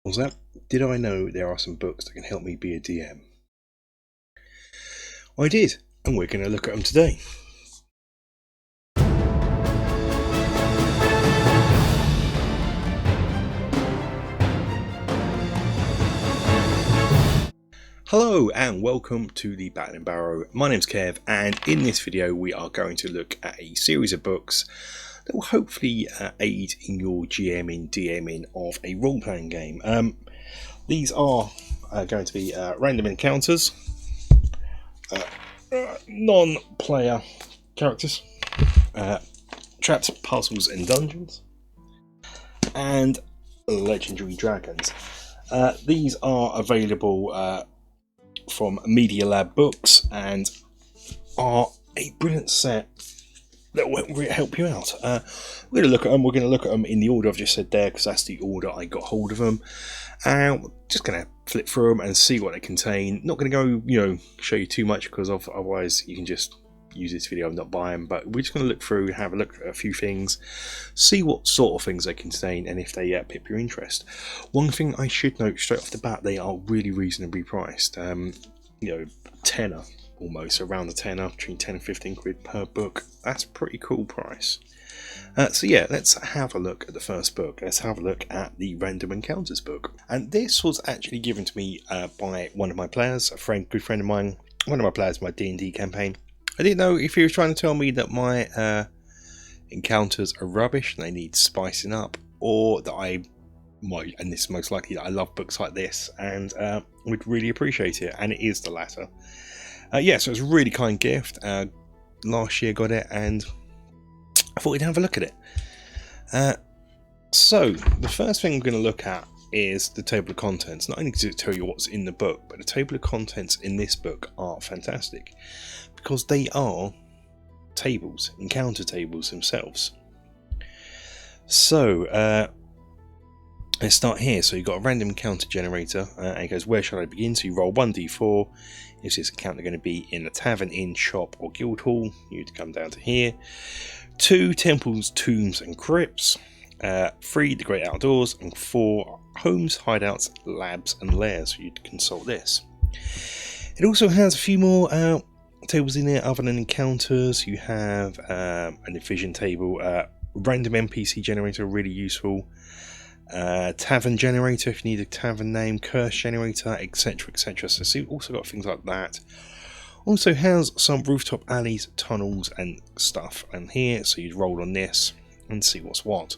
Was that? Did I know there are some books that can help me be a DM? I did, and we're going to look at them today. Hello and welcome to the Bat and Barrow. My name's Kev, and in this video we are going to look at a series of books that will hopefully aid in your GMing, DMing of a role-playing game. These are going to be random encounters, non-player characters, traps, puzzles and dungeons, and legendary dragons. These are available from Media Lab Books and are a brilliant set that will really help you out. We're going to look at them in the order I've just said there, because that's the order I got hold of them. And we're just going to flip through them and see what they contain. Not going to go, show you too much, because otherwise you can just use this video and not buy them. But we're just going to look through, have a look at a few things, see what sort of things they contain, and if they pique your interest. One thing I should note straight off the bat, they are really reasonably priced. Tenner, almost around the tenner, between 10 and 15 quid per book. That's a pretty cool price. So let's have a look at the first book. Let's have a look at the Random Encounters book. And this was actually given to me by one of my players, good friend of mine, one of my players in my D&D campaign. I didn't know if he was trying to tell me that my encounters are rubbish and they need spicing up, or that and this is most likely, that I love books like this and would really appreciate it, and it is the latter. So it was a really kind gift. Last year got it, and I thought we'd have a look at it. So the first thing I'm going to look at is the table of contents. Not only does it tell you what's in the book, but the table of contents in this book are fantastic, because they are tables, encounter tables themselves. So let's start here. So you've got a random encounter generator, and it goes, where should I begin? So you roll 1d4. Is this encounter going to be in a tavern, inn, shop or guild hall? You'd come down to here. 2 temples, tombs and crypts. 3 the great outdoors, and 4 homes, hideouts, labs and lairs. So you'd consult this. It also has a few more tables in there other than encounters. You have an efficient table, random NPC generator, really useful. Tavern generator if you need a tavern name, curse generator, etc, etc. So see, also got things like that. Also has some rooftop alleys, tunnels and stuff in here, so you'd roll on this and see what's what.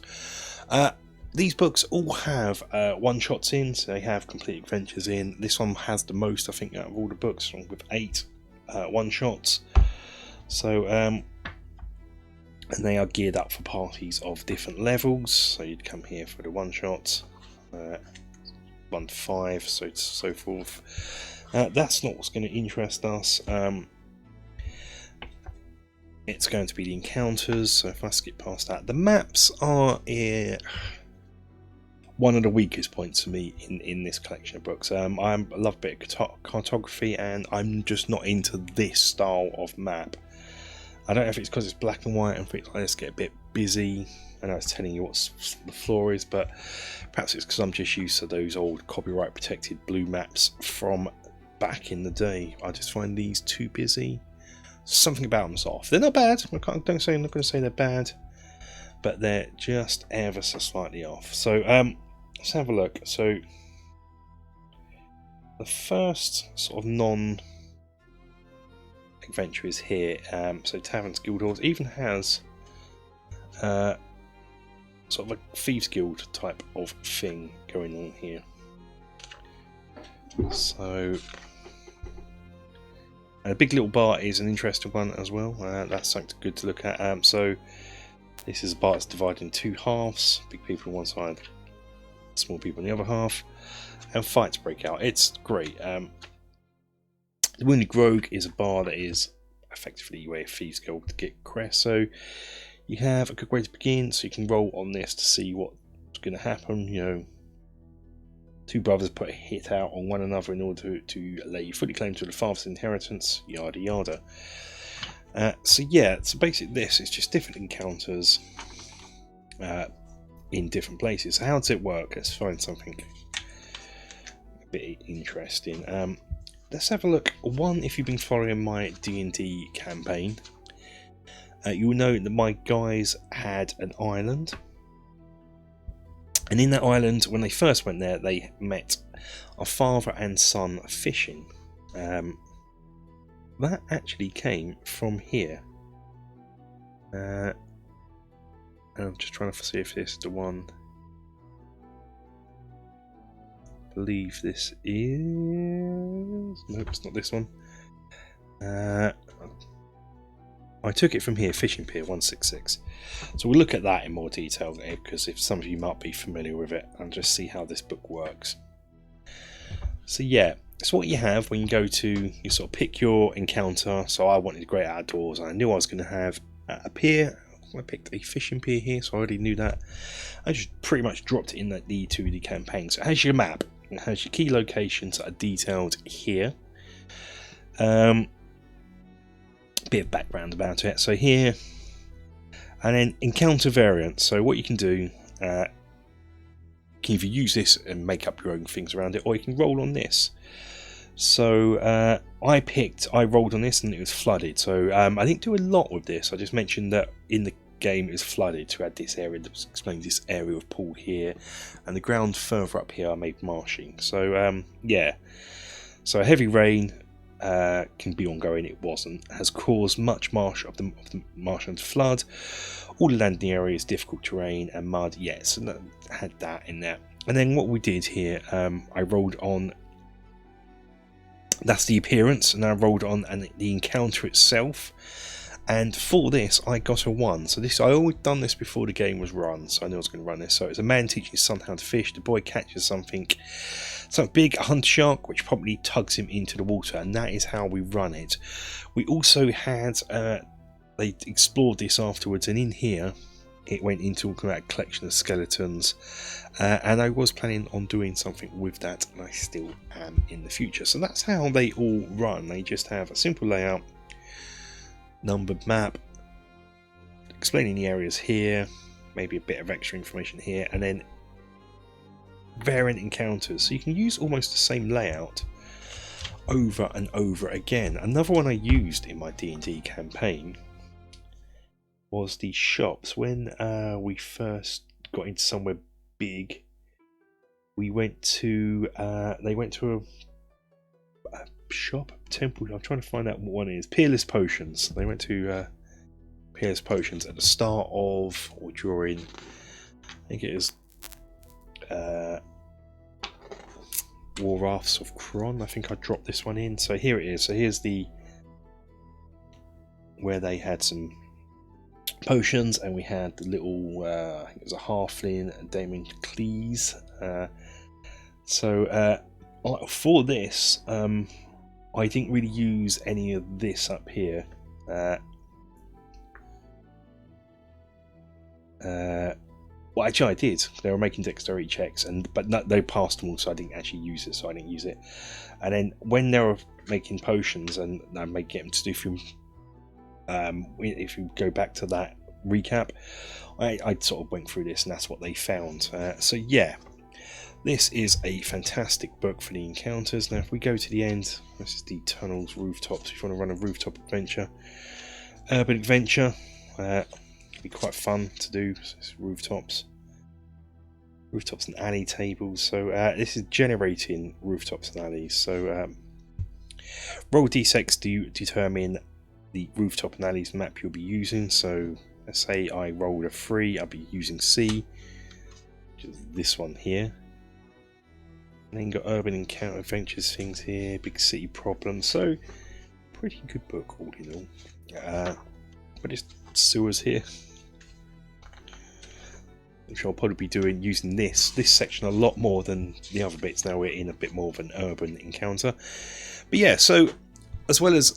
These books all have one-shots in, so they have complete adventures in. This one has the most, I think, out of all the books, with 8 one-shots. So and they are geared up for parties of different levels. So you'd come here for the one-shots, 1 to 5, so forth. That's not what's going to interest us. It's going to be the encounters. So if I skip past that, the maps are one of the weakest points for me in this collection of books. I love a bit of cartography, and I'm just not into this style of map. I don't know if it's because it's black and white and things like this get a bit busy. I know it's telling you what the floor is, but perhaps it's because I'm just used to those old copyright protected blue maps from back in the day. I just find these too busy. Something about them's off. They're not bad. I'm not going to say they're bad, but they're just ever so slightly off. So let's have a look. So the first sort of adventure is here. So taverns, guild halls, even has sort of a thieves guild type of thing going on here. So a big little bar is an interesting one as well. That's something good to look at. So this is a bar that's divided in 2 halves. Big people on one side, small people on the other half, and fights break out. It's great. The Wounded Rogue is a bar that is effectively where thieves go to get crest. So you have a good way to begin. So you can roll on this to see what's going to happen. 2 brothers put a hit out on one another in order to lay fully claim to the father's inheritance, yada yada. So basically this is just different encounters in different places. So how does it work? Let's find something bit interesting. Let's have a look. One, if you've been following my D&D campaign, you'll know that my guys had an island, and in that island, when they first went there, they met a father and son fishing. That actually came from here. I'm just trying to see if this is the one. I believe this is... Nope, it's not this one. I took it from here, Fishing Pier 166. So we'll look at that in more detail there, because if some of you might be familiar with it, and just see how this book works. So yeah, it's what you have when you go to, you sort of pick your encounter. So I wanted Great Outdoors, and I knew I was going to have a pier. I picked a fishing pier here, so I already knew that. I just pretty much dropped it in the 2D campaign. So it has your map, it has your key locations that are detailed here. Bit of background about it. So here, and then encounter variants. So what you can do, you can either use this and make up your own things around it, or you can roll on this. So I rolled on this and it was flooded. So I didn't do a lot with this. I just mentioned that in the game it was flooded to add this area that explains this area of pool here, and the ground further up here I made marshy. So yeah, so heavy rain can be ongoing. It wasn't, has caused much marsh of the marshland to flood. All the landing area is difficult terrain and mud. Yes, and that had that in there. And then what we did here, I rolled on. That's the appearance, and I rolled on and the encounter itself. And for this, I got a 1. So this, I always done this before the game was run, so I knew I was going to run this. So it's a man teaching his son how to fish. The boy catches something big, a hunter shark, which probably tugs him into the water, and that is how we run it. We also had, they explored this afterwards, and in here, it went into a collection of skeletons, and I was planning on doing something with that, and I still am in the future. So that's how they all run. They just have a simple layout, numbered map, explaining the areas here, maybe a bit of extra information here, and then variant encounters. So you can use almost the same layout over and over again. Another one I used in my D&D campaign was the shops. When we first got into somewhere big, we went to they went to a shop, temple. I'm trying to find out what one is. Peerless Potions. They went to Peerless Potions at the start of, or during, I think it is War Rafts of Kron. I think I dropped this one in. So here it is. So here's the where they had some potions, and we had the little I think it was a halfling and Damon Cleese. So for this, I didn't really use any of this up here. Well, actually I did. They were making dexterity checks, but they passed them all, so I didn't actually use it. So I didn't use it. And then when they were making potions, and I may get them to do if you go back to that recap, I sort of went through this, and that's what they found. So yeah, this is a fantastic book for the encounters. Now if we go to the end, this is the tunnels, rooftops. If you want to run a rooftop adventure, urban adventure, it'd be quite fun to do. So it's rooftops and alley tables. So this is generating rooftops and alleys. So roll d6 to determine the rooftop and alleys map you'll be using. So let's say I rolled a 3, I'll be using C, which is this one here. And then got urban encounter adventures things here, big city problems. So pretty good book all in all. But it's sewers here, which I'll probably be using this section a lot more than the other bits. Now we're in a bit more of an urban encounter. But yeah, so as well as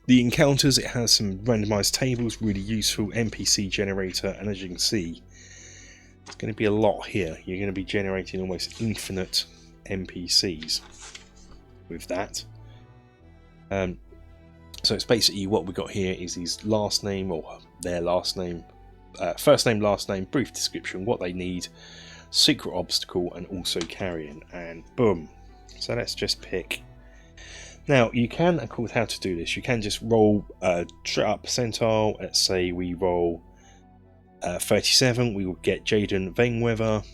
the encounters, it has some randomized tables, really useful NPC generator, and as you can see, it's going to be a lot here. You're going to be generating almost infinite NPCs with that. So it's basically what we got here is his last name, or their last name, first name, last name, brief description, what they need, secret obstacle, and also carrying, and boom, So let's just pick. Now you can, of course, how to do this. You can just roll straight up percentile. Let's say we roll 37. We will get Jaden Vainweather,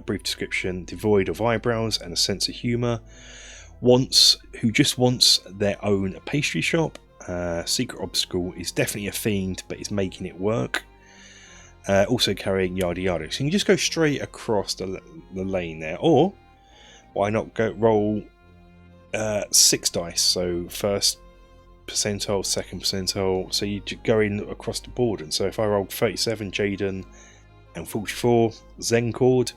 brief description, devoid of eyebrows and a sense of humour. Who just wants their own pastry shop. Secret obstacle is definitely a fiend, but is making it work. Also carrying yada yada. So you can just go straight across the lane there, or why not go roll 6 dice? So first percentile, second percentile. So you go in across the board. And so if I rolled 37, Jaden, and 44, Zencord,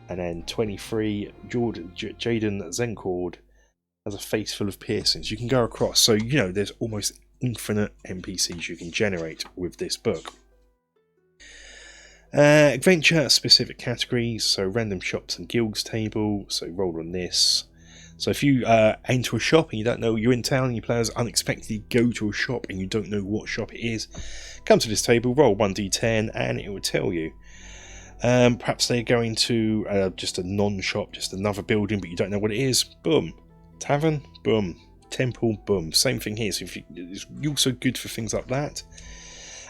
and then 23, Jaden Zencord has a face full of piercings. You can go across. So you know there's almost infinite NPCs you can generate with this book. Adventure specific categories, so random shops and guilds table, so roll on this. So if you enter a shop and you don't know you're in town and your players unexpectedly go to a shop and you don't know what shop it is, come to this table, roll 1d10 and it will tell you. Perhaps they're going to just a non-shop, just another building, but you don't know what it is. Boom. Tavern, boom. Temple, boom. Same thing here. So it's also good for things like that.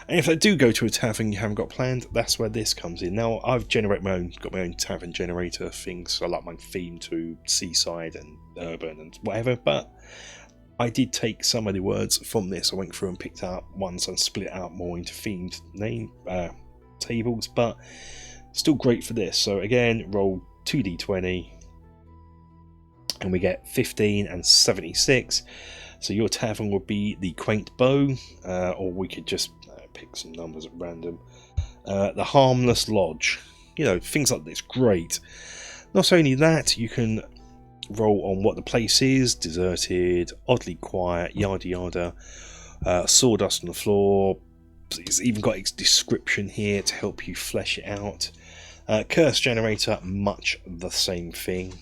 And if they do go to a tavern you haven't got planned, that's where this comes in. Now I've got my own tavern generator things. I like my theme to seaside and urban and whatever, but I did take some of the words from this. I went through and picked out ones and split out more into themed name tables, but still great for this. So again, roll 2d20 and we get 15 and 76. So your tavern would be the Quaint Bow, or we could just pick some numbers at random. The Harmless Lodge, you know, things like this. Great. Not only that, you can roll on what the place is: deserted, oddly quiet, yada yada. Sawdust on the floor. It's even got its description here to help you flesh it out. Curse generator, much the same thing.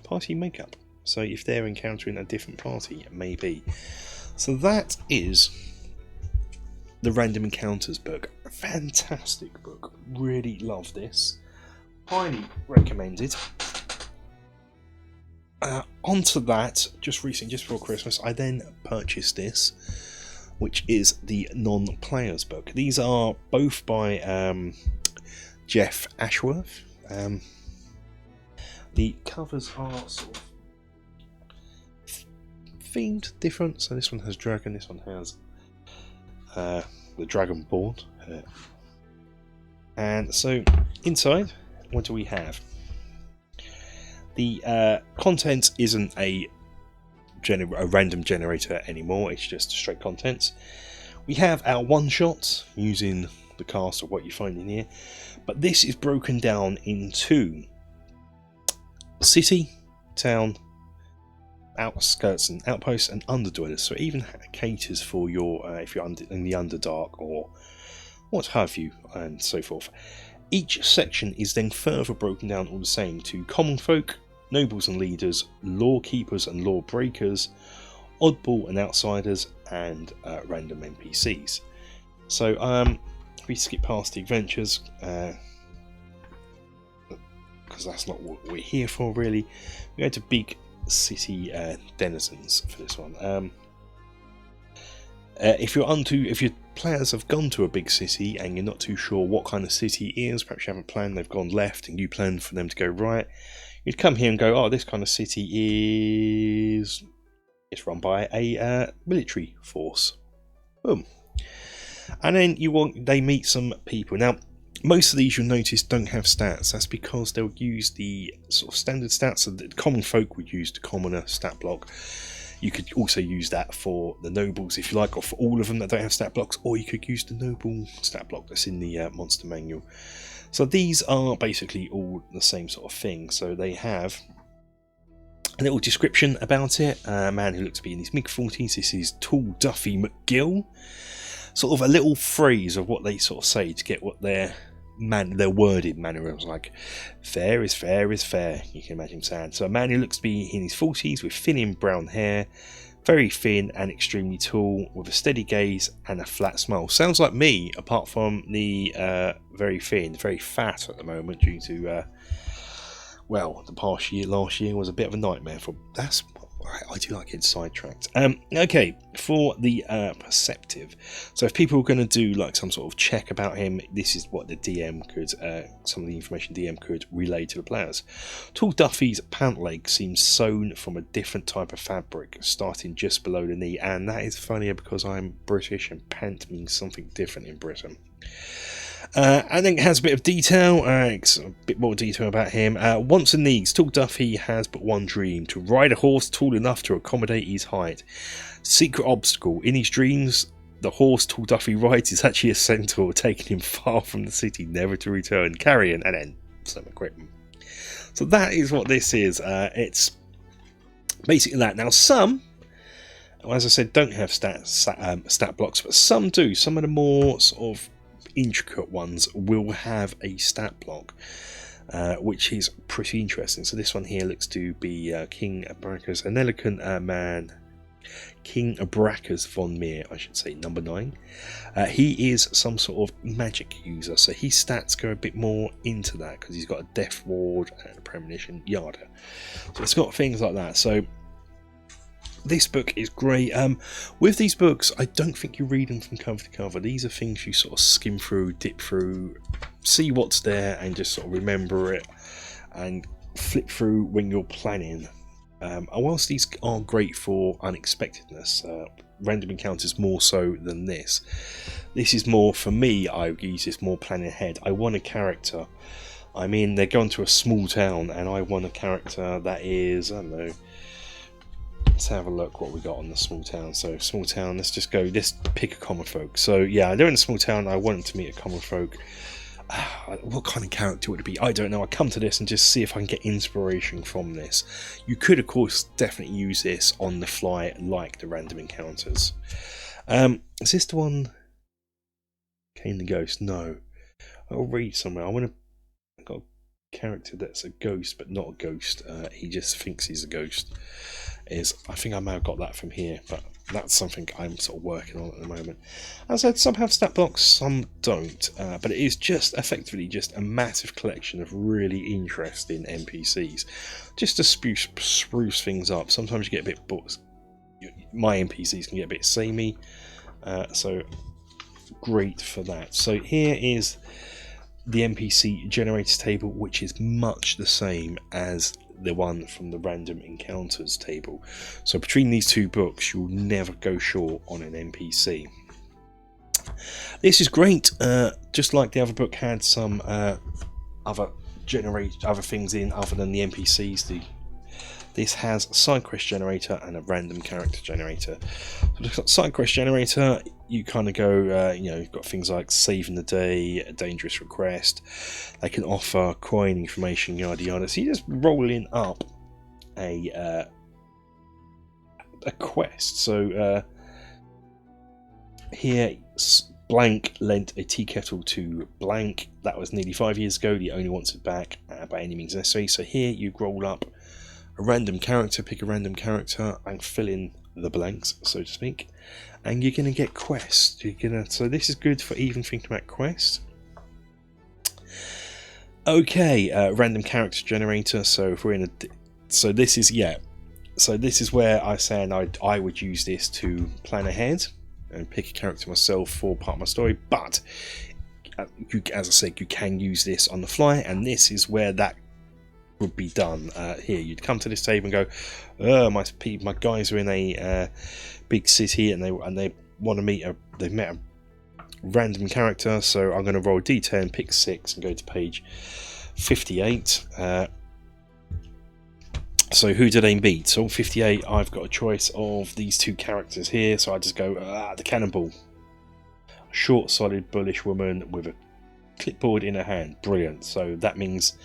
Party makeup. So if they're encountering a different party, maybe. So that is the Random Encounters book. A fantastic book. Really love this. Highly recommended. Onto that, just before Christmas, I then purchased this, which is the Non-Players book. These are both by Jeff Ashworth. The covers are sort of themed different. So this one has dragon, this one has the Dragonborn. And so inside, what do we have? The content isn't a random generator anymore, it's just straight contents. We have our one-shots using the cast of what you find in here, but this is broken down into city, town, outskirts and outposts, and underdwellers. So it even caters for your if you're in the Underdark or what have you, and so forth. Each section is then further broken down all the same to common folk, nobles and leaders, law keepers and law breakers, oddball and outsiders, and random NPCs. So if we skip past the adventures, because that's not what we're here for really, we go to big city denizens for this one. If your players have gone to a big city and you're not too sure what kind of city it is, perhaps you haven't planned, they've gone left and you plan for them to go right, you'd come here and go, oh, this kind of city is it's run by a military force. Boom. And then they meet some people. Now most of these you'll notice don't have stats. That's because they'll use the sort of standard stats. So the common folk would use the commoner stat block. You could also use that for the nobles if you like, or for all of them that don't have stat blocks, or you could use the noble stat block that's in the monster manual. So these are basically all the same sort of thing. So they have a little description about it. A man who looks to be in his mid-40s. This is Tall Duffy McGill. Sort of a little phrase of what they sort of say to get what their worded mannerisms like. Fair is fair is fair, you can imagine him saying. So a man who looks to be in his 40s with thin brown hair, very thin and extremely tall, with a steady gaze and a flat smile. Sounds like me, apart from the very thin, very fat at the moment due to well, the past year, last year was a bit of a nightmare for. That's I do like getting sidetracked. Okay, for the perceptive. So if people are going to do like some sort of check about him, this is what the DM could, some of the information DM could relay to the players. Tall Duffy's pant leg seems sewn from a different type of fabric, starting just below the knee, and that is funnier because I'm British and pant means something different in Britain. I think it has a bit of detail, a bit more detail about him. Wants and needs. Tall Duffy has but one dream: to ride a horse tall enough to accommodate his height. Secret obstacle. In his dreams, the horse Tall Duffy rides is actually a centaur, taking him far from the city, never to return. Carrion, and then some equipment. So that is what this is. It's basically that. Now some, as I said, don't have stat blocks, but some do. Some of the more sort of intricate ones will have a stat block, which is pretty interesting. So this one here looks to be King Abracus, an elegant man, King Abracus von Meer, I should say, number 9. He is some sort of magic user, so his stats go a bit more into that because he's got a death ward and a premonition, yada. So it's got things like that. So this book is great. With these books, I don't think you read them from cover to cover. These are things you sort of skim through, dip through, see what's there, and just sort of remember it and flip through when you're planning. And whilst these are great for unexpectedness, random encounters more so than this. This is more, for me, I use this more planning ahead. I want a character. I mean, they're going to a small town, and I want a character that is, I don't know, let's have a look what we got on the small town. So small town, let's pick a common folk. So yeah, they're in a small town. I want to meet a common folk. What kind of character would it be? I don't know. I come to this and just see if I can get inspiration from this. You could of course definitely use this on the fly like the random encounters. Is this the one? Kane the Ghost? No. I'll read somewhere. I got a character that's a ghost but not a ghost. He just thinks he's a ghost. I think I may have got that from here, but that's something I'm sort of working on at the moment. As I said, some have stat blocks, some don't, but it is just effectively just a massive collection of really interesting NPCs, just to spruce things up. Sometimes you get a bit bored. My NPCs can get a bit samey, so great for that. So here is the NPC generators table, which is much the same as the one from the random encounters table. So between these two books, you'll never go short on an NPC. This is great. Just like the other book had some other things in other than the NPCs. This has a side quest generator and a random character generator. So the side quest generator, you kind of go, you've got things like saving the day, a dangerous request. They can offer coin information, yada yada. So you're just rolling up a quest. So here, blank lent a tea kettle to blank. That was nearly 5 years ago. He only wants it back by any means necessary. So here you roll up a random character, pick a random character and fill in the blanks, so to speak, and you're going to get quests. So this is good for even thinking about quests. Okay, random character generator. So if we're in this is where I say I would use this to plan ahead and pick a character myself for part of my story, but as I said, you can use this on the fly, and this is where that would be done. Here you'd come to this table and go, my guys are in a big city and they want to meet they've met a random character, so I'm going to roll a d10, pick 6 and go to page 58. So who do they meet? So 58, I've got a choice of these two characters here, so I just go the cannonball, a short solid bullish woman with a clipboard in her hand. Brilliant. So that means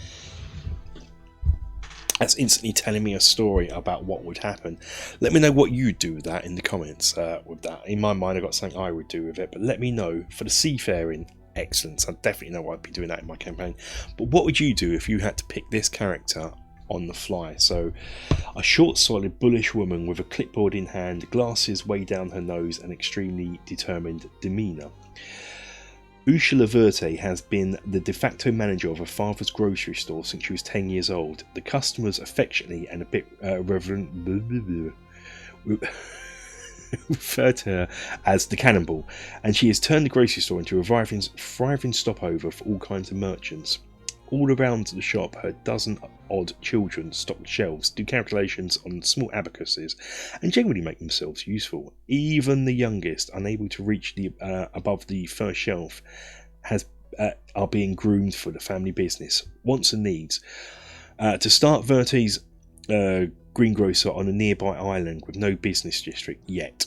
that's instantly telling me a story about what would happen. Let me know what you do with that in the comments. With that, in my mind, I've got something I would do with it, but let me know. For the seafaring excellence, I definitely know I'd be doing that in my campaign. But what would you do if you had to pick this character on the fly? So, a short, solid, bullish woman with a clipboard in hand, glasses way down her nose, and extremely determined demeanour. Ursula Verte has been the de facto manager of her father's grocery store since she was 10 years old. The customers affectionately and a bit reverent refer to her as the Cannonball, and she has turned the grocery store into a thriving stopover for all kinds of merchants. All around the shop, her dozen-odd children stock shelves, do calculations on small abacuses, and generally make themselves useful. Even the youngest, unable to reach the above the first shelf, are being groomed for the family business, wants and needs. To start, Verte's greengrocer on a nearby island with no business district yet,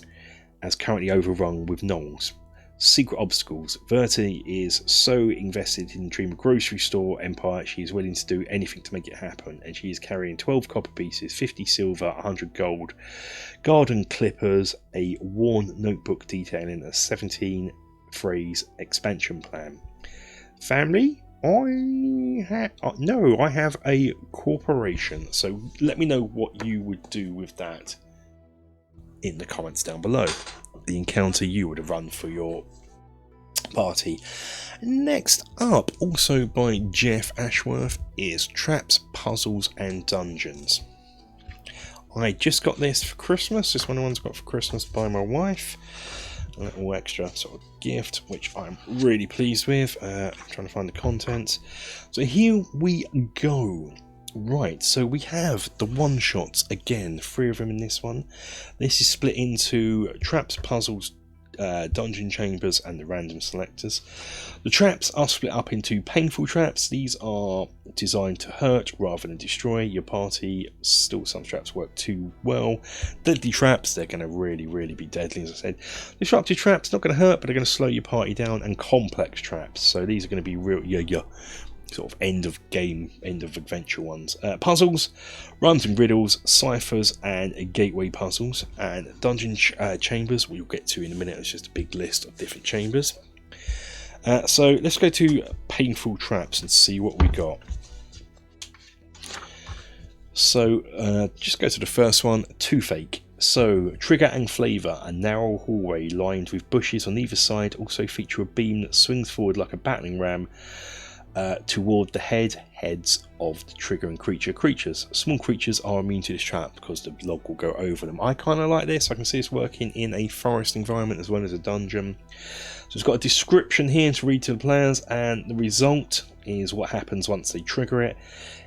as currently overrun with gnolls. Secret obstacles. Verte is so invested in the dream of grocery store empire, she is willing to do anything to make it happen, and she is carrying 12 copper pieces, 50 silver, 100 gold, garden clippers, a worn notebook detailing a 17-phrase expansion plan. Family? I have a corporation, so let me know what you would do with that in the comments down below. The encounter you would have run for your party. Next up, also by Jeff Ashworth, is Traps, Puzzles and Dungeons. I just got this for Christmas. This one I got for Christmas by my wife. A little extra sort of gift, which I'm really pleased with. I'm trying to find the contents. So here we go. Right, so we have the one-shots again, 3 of them in this one. This is split into Traps, Puzzles, Dungeon Chambers and the Random Selectors. The traps are split up into painful traps. These are designed to hurt rather than destroy your party. Still, some traps work too well. Deadly traps, they're going to really be deadly, as I said. Disruptive traps, not going to hurt, but they're going to slow your party down. And complex traps, so these are going to be real sort of end of game, end of adventure ones. Puzzles, rhymes and riddles, ciphers and gateway puzzles, and dungeon chambers we'll get to in a minute. It's just a big list of different chambers. So let's go to painful traps and see what we got. So just go to the first one, Toothache. So, trigger and flavour, a narrow hallway lined with bushes on either side, also feature a beam that swings forward like a battering ram toward the heads of the trigger and creatures. Small creatures are immune to this trap because the log will go over them. I kind of like this. I can see this working in a forest environment as well as a dungeon. So it's got a description here to read to the players, and the result is what happens once they trigger it.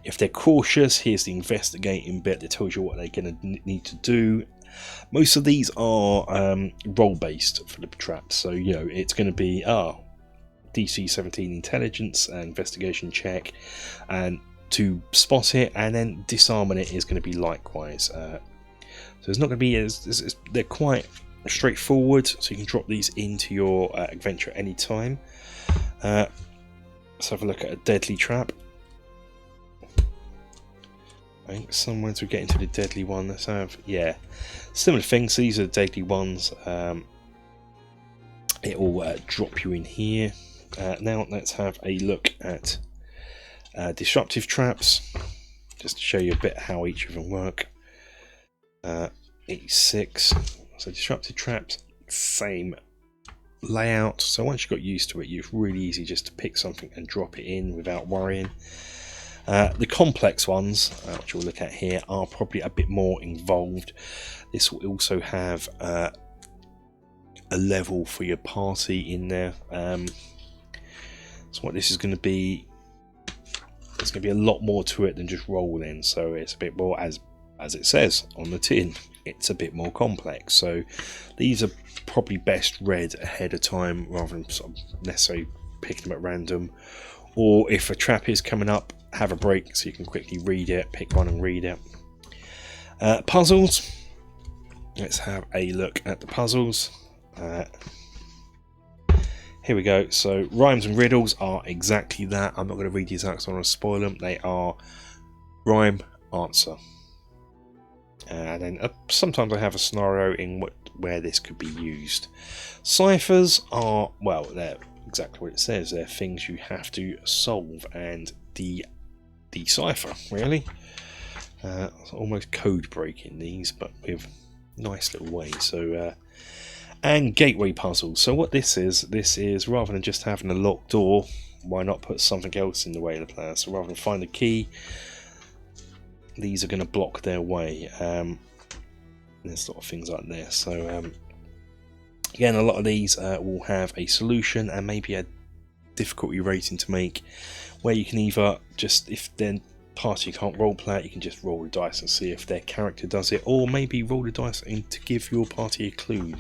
If they're cautious, here's the investigating bit that tells you what they're going to need to do. Most of these are role based for the traps, so you know it's going to be DC 17 intelligence investigation check, and to spot it, and then disarming it is going to be likewise. So it's not going to be as they're quite straightforward, so you can drop these into your adventure at any time. Let's have a look at a deadly trap. I think somewhere as we get into the deadly one, let's have, yeah, similar things. So these are the deadly ones. It will drop you in here. Now let's have a look at disruptive traps, just to show you a bit how each of them work. 86. So disruptive traps, same layout. So once you've got used to it, it's really easy just to pick something and drop it in without worrying. The complex ones, which we'll look at here, are probably a bit more involved. This will also have a level for your party in there. So what this is going to be, there's going to be a lot more to it than just rolling. So it's a bit more, as it says on the tin, it's a bit more complex. So these are probably best read ahead of time rather than sort of necessarily pick them at random. Or if a trap is coming up, have a break so you can quickly read it, pick one and read it. Puzzles. Let's have a look at the puzzles. Here we go. So rhymes and riddles are exactly that. I'm not going to read these out because I don't want to spoil them. They are rhyme, answer. And then sometimes I have a scenario in where this could be used. Ciphers are, well, they're exactly what it says. They're things you have to solve and decipher, really. Almost code breaking these, but with nice little ways. So And gateway puzzles. So what this is rather than just having a locked door, why not put something else in the way of the player? So rather than find a key, these are going to block their way. There's sort of things like this. So again, a lot of these will have a solution and maybe a difficulty rating to make, where you can either just, if their party can't roleplay it, you can just roll the dice and see if their character does it, or maybe roll the dice and to give your party a clue,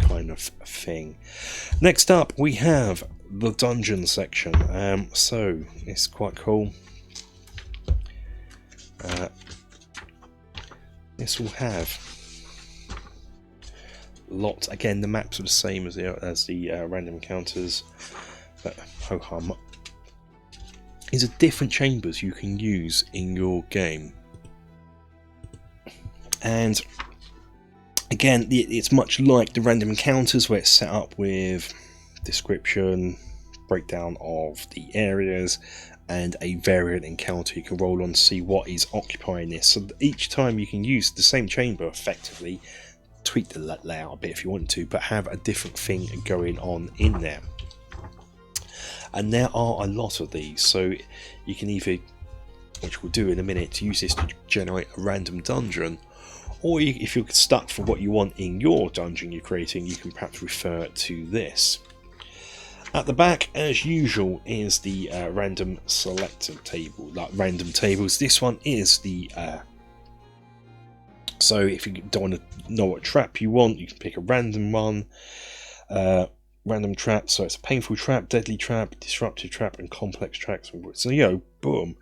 kind of thing. Next up, we have the dungeon section. So it's quite cool. This will have lots. Again, the maps are the same as the random encounters, but ho hum. These are different chambers you can use in your game, and again, it's much like the random encounters, where it's set up with description, breakdown of the areas, and a variant encounter you can roll on to see what is occupying this. So each time you can use the same chamber effectively, tweak the layout a bit if you want to, but have a different thing going on in there. And there are a lot of these, so you can either, which we'll do in a minute, use this to generate a random dungeon, or if you're stuck for what you want in your dungeon you're creating, you can perhaps refer to this. At the back, as usual, is the random selector table, like random tables. This one is the so if you don't want to know what trap you want, you can pick a random one. Random trap, so it's a painful trap, deadly trap, disruptive trap, and complex traps. So boom.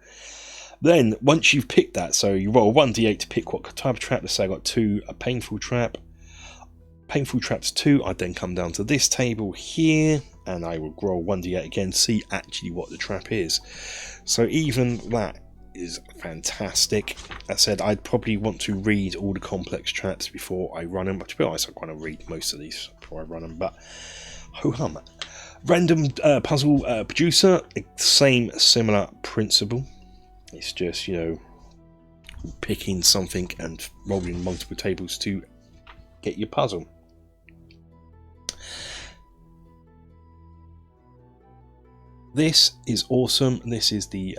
Then once you've picked that, so you roll 1d8 to pick what type of trap. Let's say I got 2, a painful trap. Painful traps 2. I then come down to this table here, and I will roll 1d8 again, see actually what the trap is. So even that is fantastic. That said, I'd probably want to read all the complex traps before I run them. But to be honest, I kind of read most of these before I run them. But ho hum. Random puzzle producer, similar principle. It's just, picking something and rolling multiple tables to get your puzzle. This is awesome. This is the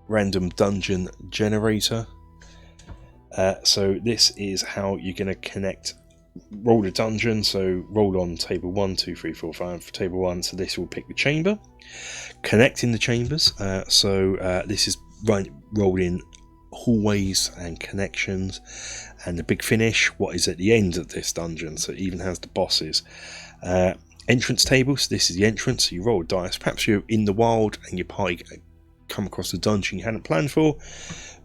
random dungeon generator. So this is how you're going to connect, roll a dungeon. So roll on table 1, 2, 3, 4, 5 for table 1. So this will pick the chamber, connecting the chambers. This is rolling hallways and connections, and the big finish, what is at the end of this dungeon. So it even has the bosses. Entrance tables. This is the entrance. So you roll dice. Perhaps you're in the wild and your party come across a dungeon you hadn't planned for.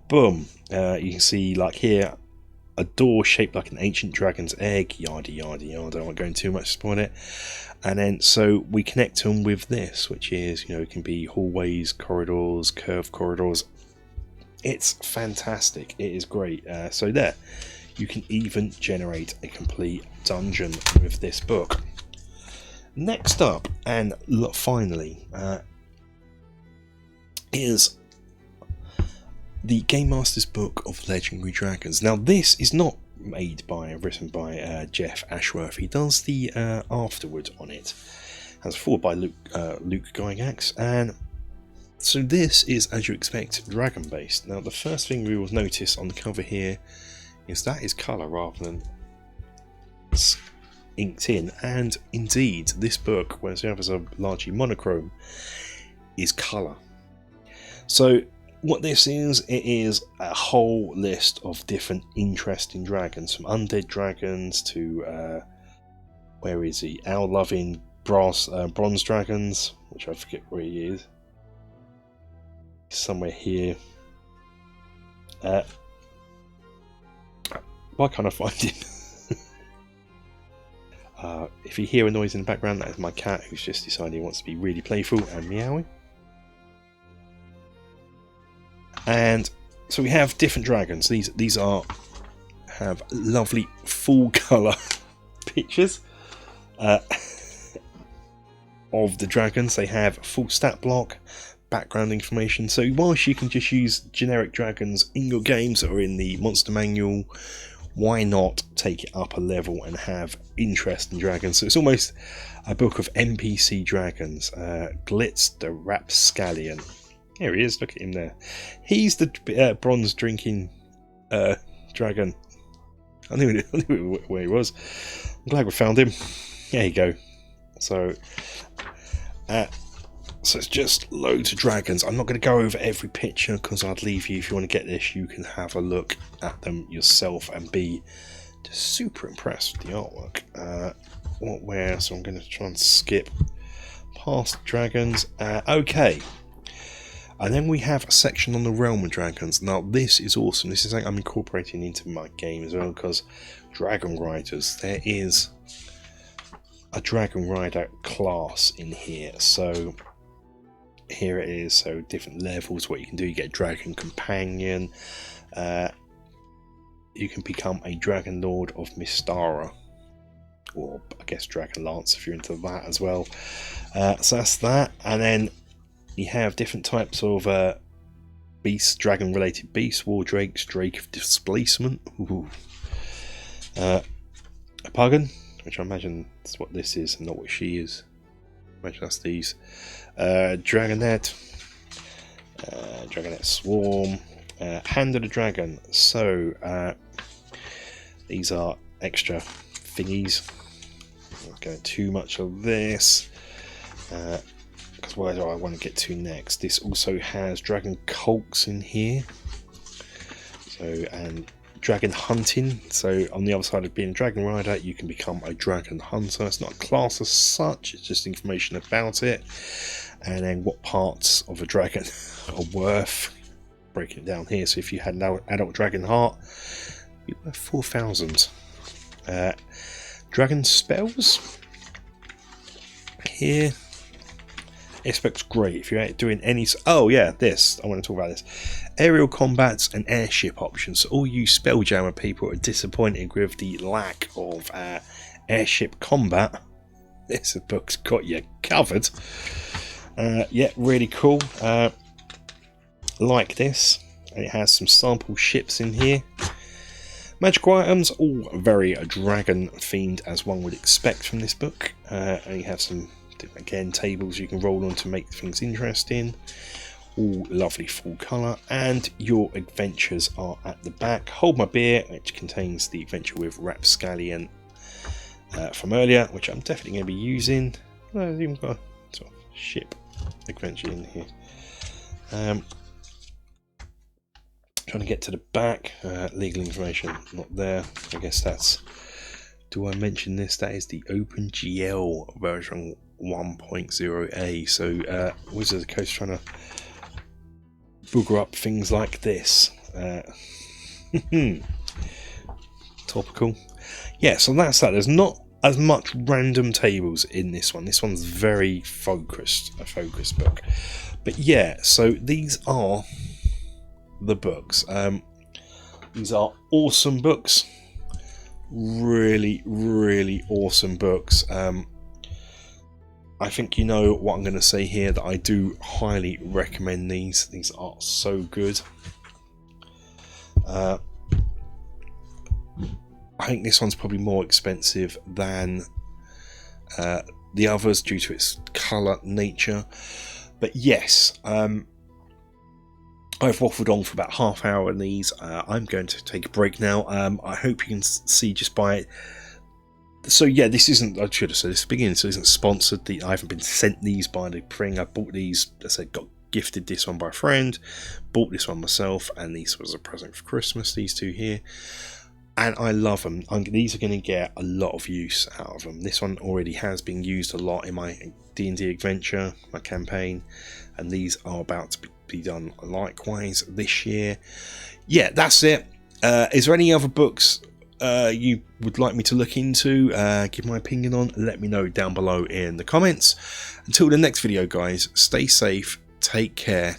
Boom. You can see, like here, a door shaped like an ancient dragon's egg. Yada yada yada. I won't go into too much to spoil it. And then so we connect them with this, which is, it can be hallways, corridors, curved corridors. It's fantastic. It is great. So there, you can even generate a complete dungeon with this book. Next up, and finally, is the Game Master's Book of Legendary Dragons. Now, this is not written by Jeff Ashworth. He does the afterward on it. Has a foreword by Luke Gygax, and so this is, as you expect, dragon based. Now, the first thing we will notice on the cover here is that is colour rather than inked in, and indeed this book, whereas the others are largely monochrome, is colour. So what this is, it is a whole list of different interesting dragons, from undead dragons to where is he, owl loving bronze dragons, which I forget where he is, somewhere here. Why can't I find him? If you hear a noise in the background, that is my cat who's just decided he wants to be really playful and meowing. And so we have different dragons. These have lovely full colour pictures of the dragons. They have full stat block, background information. So whilst you can just use generic dragons in your games or in the monster manual, why not take it up a level and have interest in dragons? So it's almost a book of NPC dragons. Glitz the Rapscallion. Here he is, look at him there. He's the bronze drinking dragon. I knew where he was. I'm glad we found him. There you go. So it's just loads of dragons. I'm not going to go over every picture because I'd leave you, if you want to get this, you can have a look at them yourself and be just super impressed with the artwork. Where? So I'm going to try and skip past dragons. Okay. And then we have a section on the realm of dragons. Now this is awesome. This is something I'm incorporating into my game as well, because dragon riders, there is a dragon rider class in here. So here it is. So different levels, what you can do. You get a dragon companion. You can become a dragon lord of Mystara, or I guess dragon lance if you're into that as well. So that's that. And then you have different types of beasts, dragon related beasts, war drakes, drake of displacement, a puggin, which I imagine is what this is and not what she is. I imagine that's these. Dragonet, Dragonet Swarm, Hand of the Dragon. So these are extra thingies. I'm not going too much of this. Because where do I want to get to next? This also has dragon culks in here. So, and dragon hunting. So on the other side of being a dragon rider, you can become a dragon hunter. It's not a class as such, it's just information about it. And then what parts of a dragon are worth. Breaking it down here. So if you had an adult dragon heart, you're worth 4,000. Dragon spells. Here. This book's great if you're doing any... Oh yeah, this. I want to talk about this. Aerial combats and airship options. So all you Spelljammer people are disappointed with the lack of airship combat. This book's got you covered. Yeah, really cool. Like this. And it has some sample ships in here. Magical items, all very dragon themed as one would expect from this book. And you have some... again, tables you can roll on to make things interesting. All lovely full colour, and your adventures are at the back. Hold My Beer, which contains the adventure with Rapscallion from earlier, which I'm definitely going to be using. I've even got a sort of ship adventure in here. Trying to get to the back. Legal information not there. I guess that's... Do I mention this? That is the OpenGL version 1.0a. So Wizards of the Coast trying to booger up things like this. Topical. Yeah, so that's that. There's not as much random tables in this one. This one's very focused, a focused book. But yeah, so these are the books. These are awesome books. Really, really awesome books. I think you know what I'm going to say here, that I do highly recommend these. These are so good. I think this one's probably more expensive than the others due to its colour nature. But yes, I've waffled on for about half hour on these. I'm going to take a break now. I hope you can see just by... So yeah, this isn't, I should have said this at the beginning, so it isn't sponsored. I haven't been sent these by the thing. I bought these, as I said, got gifted this one by a friend, bought this one myself, and these was a present for Christmas, these two here. And I love them. These are going to get a lot of use out of them. This one already has been used a lot in my D&D adventure, my campaign, and these are about to be done likewise this year. Yeah, that's it. Is there any other books you would like me to look into, give my opinion on? Let me know down below in the comments. Until the next video, guys, stay safe, take care,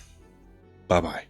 bye bye.